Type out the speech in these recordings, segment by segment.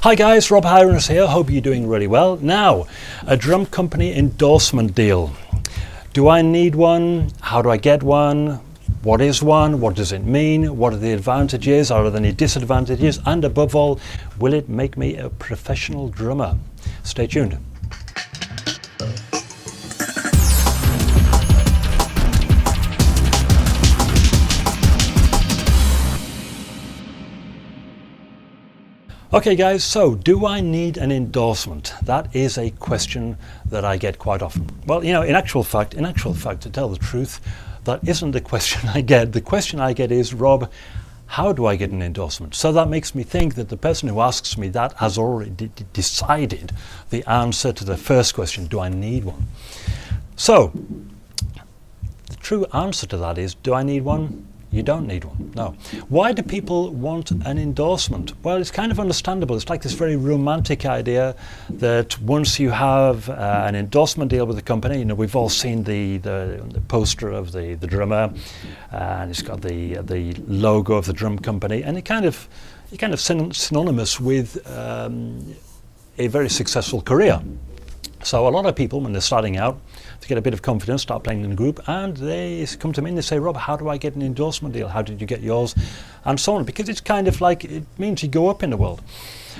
Hi guys, Rob Hirons here. Hope you're doing really well. Now, a drum company endorsement deal. Do I need one? How do I get one? What is one? What does it mean? What are the advantages? Are there any disadvantages? And above all, will it make me a professional drummer? Stay tuned. Okay guys, so do I need an endorsement? That is a question that I get quite often. Well, you know, in actual fact, to tell the truth, that isn't the question I get. The question I get is, Rob, how do I get an endorsement? So that makes me think that the person who asks me that has already decided the answer to the first question, do I need one? So, the true answer to that is, do I need one? You don't need one, no. Why do people want an endorsement? Well, it's kind of understandable. It's like this very romantic idea that once you have an endorsement deal with a company, you know, we've all seen the poster of the drummer, and it's got the logo of the drum company, and it's kind of synonymous with a very successful career. So a lot of people, when they're starting out, to get a bit of confidence, start playing in a group, and they come to me and they say, Rob, how do I get an endorsement deal? How did you get yours? And so on, because it's kind of like, it means you go up in the world.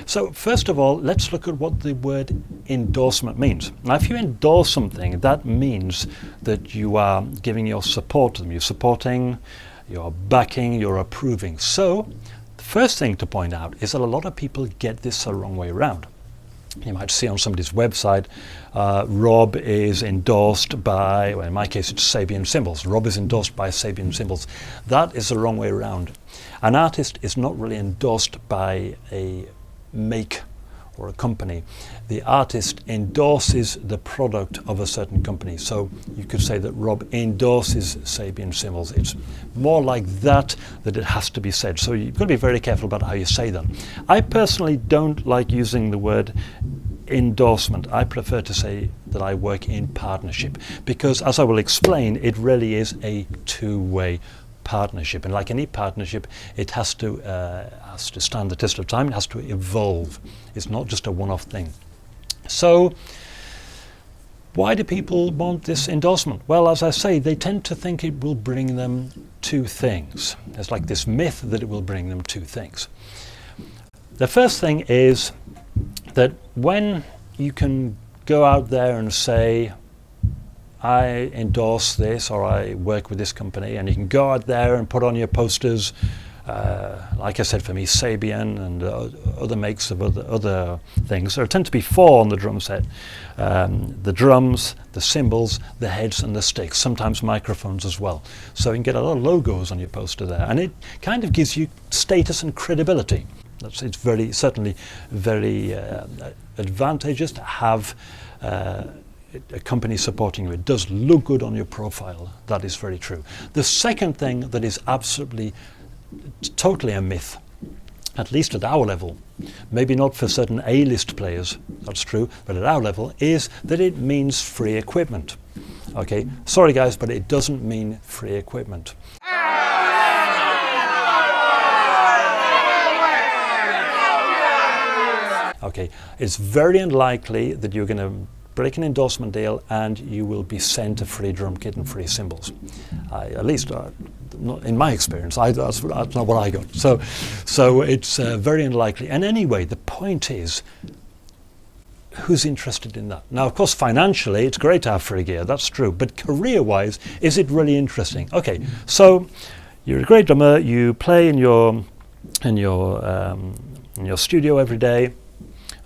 So first of all, let's look at what the word endorsement means. Now, if you endorse something, that means that you are giving your support to them. You're supporting, you're backing, you're approving. So the first thing to point out is that a lot of people get this the wrong way around. You might see on somebody's website, Rob is endorsed by, well, in my case it's Sabian Cymbals. Rob is endorsed by Sabian Cymbals. That is the wrong way around. An artist is not really endorsed by a make or a company. The artist endorses the product of a certain company. So you could say that Rob endorses Sabian Cymbals. It's more like that it has to be said. So you've got to be very careful about how you say that. I personally don't like using the word endorsement. I prefer to say that I work in partnership, because as I will explain, it really is a two-way partnership, and like any partnership, it has to stand the test of time. It has to evolve. It's not just a one-off thing. So why do people want this endorsement? Well, as I say, they tend to think it will bring them two things. There's like this myth that it will bring them two things. The first thing is that when you can go out there and say, I endorse this, or I work with this company, and you can go out there and put on your posters, like I said, for me, Sabian and other makes of other things. There tend to be four on the drum set. The drums, the cymbals, the heads and the sticks, sometimes microphones as well. So you can get a lot of logos on your poster there, and it kind of gives you status and credibility. It's certainly very advantageous to have a company supporting you. It does look good on your profile. That is very true. The second thing that is absolutely, totally a myth, at least at our level, maybe not for certain A-list players, that's true, but at our level, is that it means free equipment. Okay, sorry guys, but it doesn't mean free equipment. Okay, it's very unlikely that you're going to break an endorsement deal and you will be sent a free drum kit and free cymbals. At least in my experience, that's not what I got. So it's very unlikely. And anyway, the point is, who's interested in that? Now, of course, financially, it's great to have free gear. That's true. But career-wise, is it really interesting? Okay, so you're a great drummer. You play in your studio every day.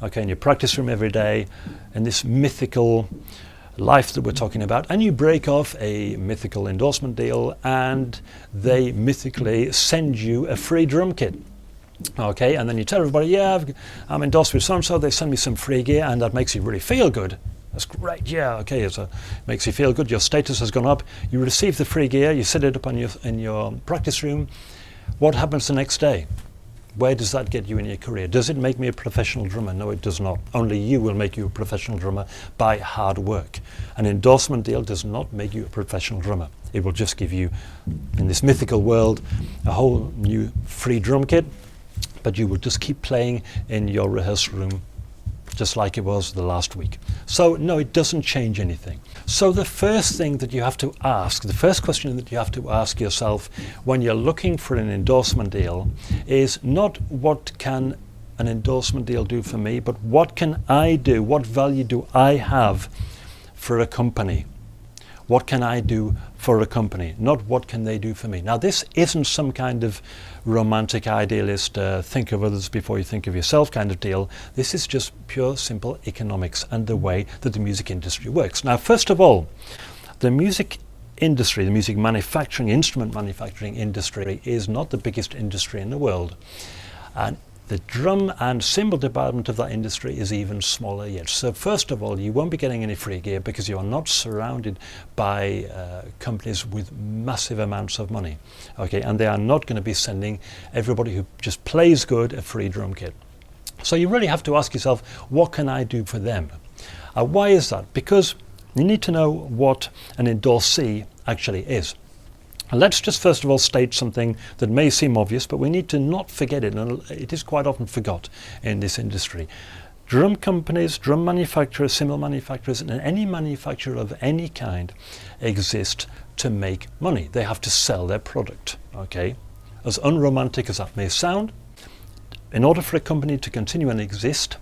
Okay, in your practice room every day, in this mythical life that we're talking about, and you break off a mythical endorsement deal and they mythically send you a free drum kit. Okay, and then you tell everybody, yeah, I'm endorsed with so-and-so, they send me some free gear, and that makes you really feel good. That's great, yeah, okay, it makes you feel good, your status has gone up, you receive the free gear, you set it up in your practice room. What happens the next day? Where does that get you in your career? Does it make me a professional drummer? No, it does not. Only you will make you a professional drummer by hard work. An endorsement deal does not make you a professional drummer. It will just give you, in this mythical world, a whole new free drum kit. but you will just keep playing in your rehearsal room just like it was the last week. So no, it doesn't change anything. So the first thing that you have to ask, the first question that you have to ask yourself when you're looking for an endorsement deal is not what can an endorsement deal do for me, but what can I do? What value do I have for a company? What can I do for a company? Not what can they do for me. Now, this isn't some kind of romantic idealist, think of others before you think of yourself kind of deal. This is just pure, simple economics and the way that the music industry works. Now, first of all, the music industry, the music manufacturing, instrument manufacturing industry is not the biggest industry in the world. And the drum and cymbal department of that industry is even smaller yet. So first of all, you won't be getting any free gear because you are not surrounded by companies with massive amounts of money. Okay, and they are not going to be sending everybody who just plays good a free drum kit. So you really have to ask yourself, what can I do for them? Why is that? Because you need to know what an endorsee actually is. Let's just first of all state something that may seem obvious, but we need to not forget it, and it is quite often forgot in this industry. Drum companies, drum manufacturers, cymbal manufacturers, and any manufacturer of any kind exist to make money. They have to sell their product, okay? As unromantic as that may sound, in order for a company to continue and exist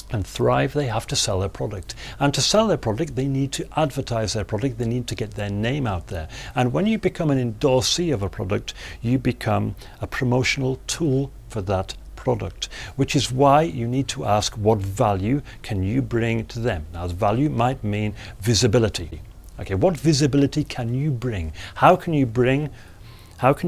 and thrive, they have to sell their product. And to sell their product, they need to advertise their product, they need to get their name out there. And when you become an endorsee of a product, you become a promotional tool for that product, which is why you need to ask what value can you bring to them. Now, the value might mean visibility. Okay, what visibility can you bring? How can you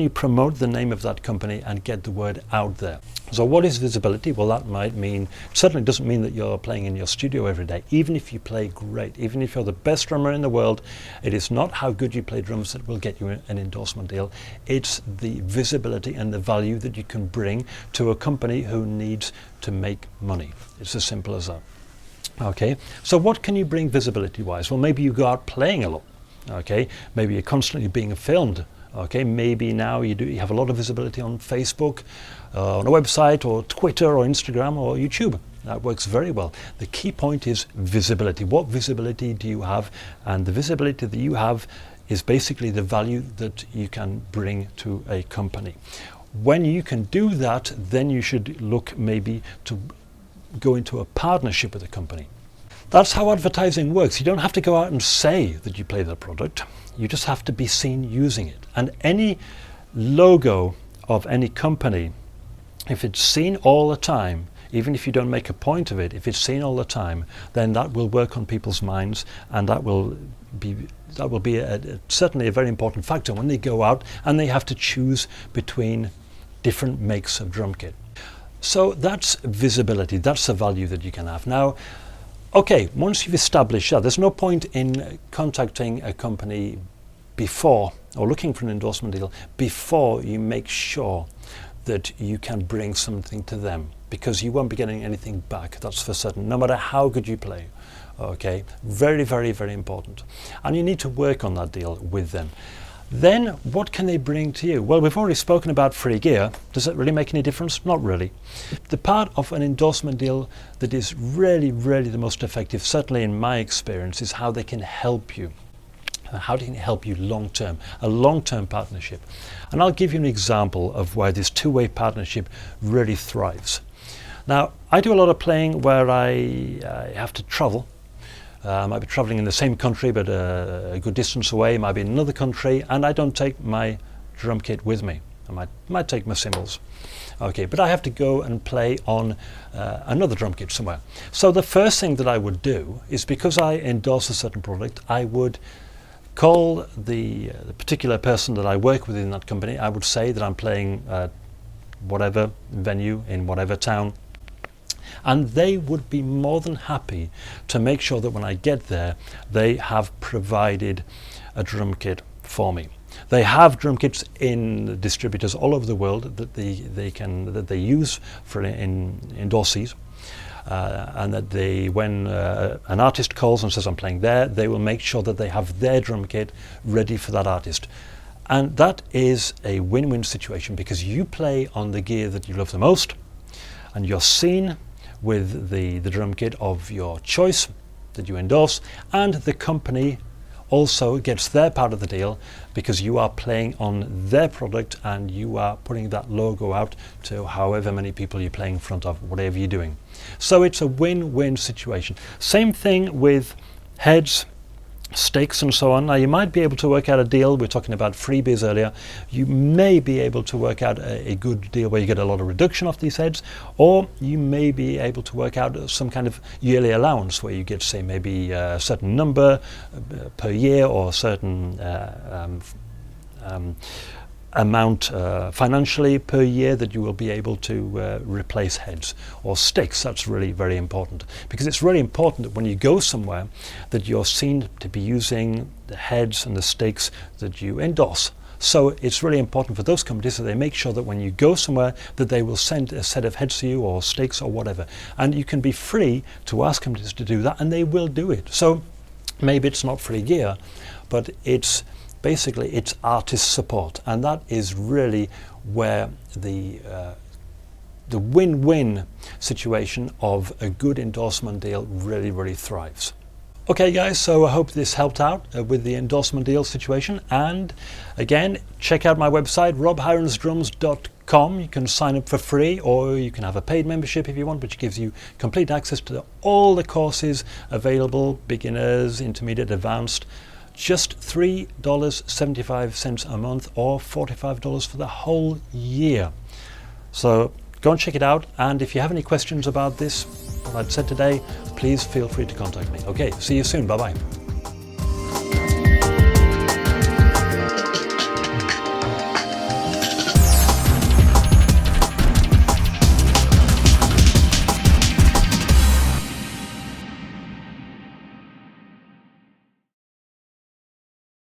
promote the name of that company and get the word out there? So what is visibility? Well, that might mean, certainly doesn't mean that you're playing in your studio every day. Even if you play great, even if you're the best drummer in the world, it is not how good you play drums that will get you an endorsement deal. It's the visibility and the value that you can bring to a company who needs to make money. It's as simple as that. Okay, so what can you bring visibility wise? Well, maybe you go out playing a lot. Okay, maybe you're constantly being filmed. Okay, maybe now you have a lot of visibility on Facebook, on a website, or Twitter, or Instagram, or YouTube. That works very well. The key point is visibility. What visibility do you have? And the visibility that you have is basically the value that you can bring to a company. When you can do that, then you should look maybe to go into a partnership with a company. That's how advertising works. You don't have to go out and say that you play the product. You just have to be seen using it. And any logo of any company, if it's seen all the time, even if you don't make a point of it, if it's seen all the time, then that will work on people's minds, and that will be certainly a very important factor when they go out and they have to choose between different makes of drum kit. So that's visibility. That's the value that you can have. Now, okay, once you've established that, there's no point in contacting a company before, or looking for an endorsement deal before you make sure that you can bring something to them, because you won't be getting anything back, that's for certain, no matter how good you play. Okay, very, very, very important. And you need to work on that deal with them. Then what can they bring to you? Well, we've already spoken about free gear. Does that really make any difference? Not really. The part of an endorsement deal that is really, really the most effective, certainly in my experience, is how they can help you. How they can help you long-term, a long-term partnership. And I'll give you an example of why this two-way partnership really thrives. Now, I do a lot of playing where I have to travel. I might be traveling in the same country but a good distance away, might be in another country, and I don't take my drum kit with me. I might take my cymbals. Okay, but I have to go and play on another drum kit somewhere. So the first thing that I would do is, because I endorse a certain product, I would call the particular person that I work with in that company. I would say that I'm playing whatever venue in whatever town, and they would be more than happy to make sure that when I get there, they have provided a drum kit for me. They have drum kits in distributors all over the world that they use for endorsees, and that when an artist calls and says I'm playing there, they will make sure that they have their drum kit ready for that artist. And that is a win-win situation, because you play on the gear that you love the most, and you're seen with the drum kit of your choice that you endorse, and the company also gets their part of the deal because you are playing on their product and you are putting that logo out to however many people you're playing in front of, whatever you're doing. So it's a win-win situation. Same thing with heads, stakes and so on. Now you might be able to work out a deal, we're talking about freebies earlier, you may be able to work out a good deal where you get a lot of reduction off these heads, or you may be able to work out some kind of yearly allowance where you get, say, maybe a certain number per year, or a certain amount financially per year that you will be able to replace heads or stakes. That's really very important, because it's really important that when you go somewhere that you're seen to be using the heads and the stakes that you endorse. So it's really important for those companies that they make sure that when you go somewhere that they will send a set of heads to you, or stakes or whatever, and you can be free to ask companies to do that and they will do it. So maybe it's not free gear, but it's basically it's artist support, and that is really where the win-win situation of a good endorsement deal really thrives. Okay guys, so I hope this helped out with the endorsement deal situation, and again, check out my website robhironsdrums.com. You can sign up for free, or you can have a paid membership if you want, which gives you complete access to all the courses available, beginners, intermediate, advanced. Just $3.75 a month, or $45 for the whole year. So go and check it out, and if you have any questions about this, what I've said today, please feel free to contact me. Okay, see you soon. Bye-bye.